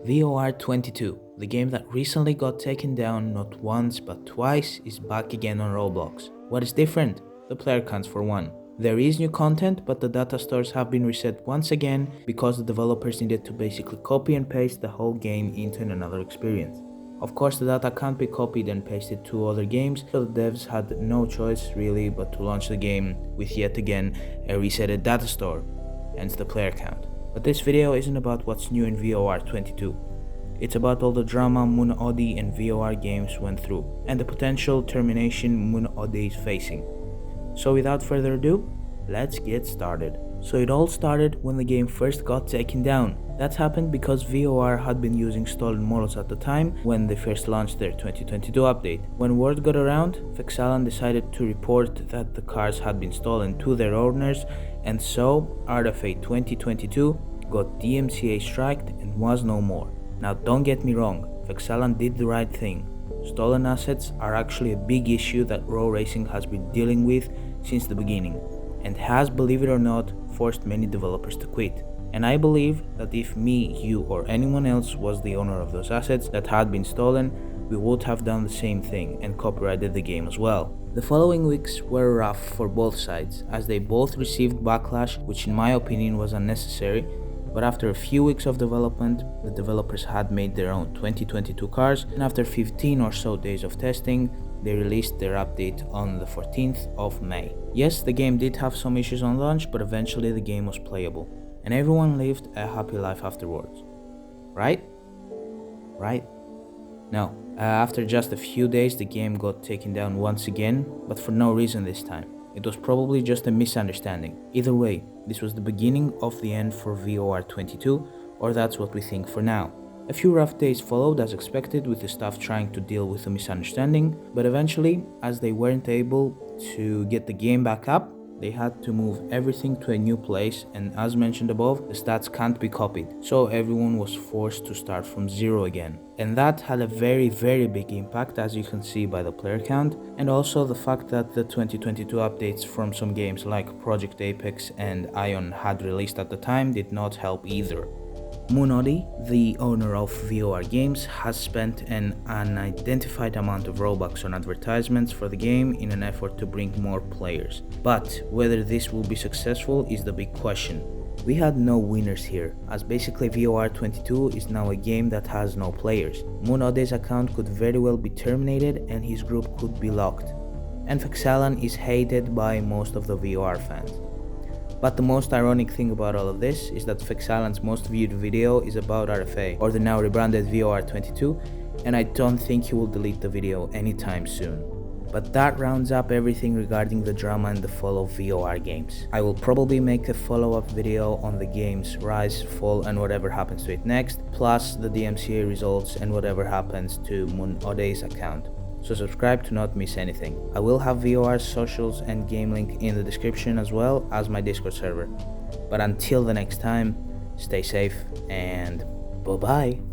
VOR 22, the game that recently got taken down not once but twice, is back again on Roblox. What is different? The player counts for one. There is new content, but the data stores have been reset once again because the developers needed to basically copy and paste the whole game into another experience. Of course, the data can't be copied and pasted to other games, so the devs had no choice really but to launch the game with yet again a resetted data store, hence the player count. But this video isn't about what's new in VOR 22. It's about all the drama Moon Odie and VOR games went through, and the potential termination Moon Odie is facing. So without further ado, let's get started. So it all started when the game first got taken down. That happened because VOR had been using stolen models at the time when they first launched their 2022 update. When word got around, Fexalan decided to report that the cars had been stolen to their owners, and so RFA 2022 got DMCA striked and was no more. Now don't get me wrong, Fexalan did the right thing. Stolen assets are actually a big issue that RO Racing has been dealing with since the beginning, and has, believe it or not, forced many developers to quit. And I believe that if me, you, or anyone else was the owner of those assets that had been stolen, we would have done the same thing and copyrighted the game as well. The following weeks were rough for both sides, as they both received backlash, which in my opinion was unnecessary, but after a few weeks of development, the developers had made their own 2022 cars, and after 15 or so days of testing, they released their update on the 14th of May. Yes, the game did have some issues on launch, but eventually the game was playable, and everyone lived a happy life afterwards. Right? Right? No. After just a few days, the game got taken down once again, but for no reason this time. It was probably just a misunderstanding. Either way, this was the beginning of the end for VOR 22, or that's what we think for now. A few rough days followed as expected, with the staff trying to deal with the misunderstanding, but eventually, as they weren't able to get the game back up, they had to move everything to a new place, and as mentioned above, the stats can't be copied, so everyone was forced to start from zero again. And that had a very big impact, as you can see by the player count, and also the fact that the 2022 updates from some games like Project Apex and Ion had released at the time did not help either. Moon Odie, the owner of VOR Games, has spent an unidentified amount of Robux on advertisements for the game in an effort to bring more players. But whether this will be successful is the big question. We had no winners here, as basically VOR 22 is now a game that has no players. Moon Odie's account could very well be terminated and his group could be locked. And Fexalan is hated by most of the VOR fans. But the most ironic thing about all of this is that Fexalan's most viewed video is about RFA, or the now rebranded VOR 22, and I don't think he will delete the video anytime soon. But that rounds up everything regarding the drama and the fall of VOR games. I will probably make a follow-up video on the game's rise, fall, and whatever happens to it next, plus the DMCA results and whatever happens to Moon Odie's account. So subscribe to not miss anything. I will have VOR's socials and game link in the description as well as my Discord server. But until the next time, stay safe and bye bye.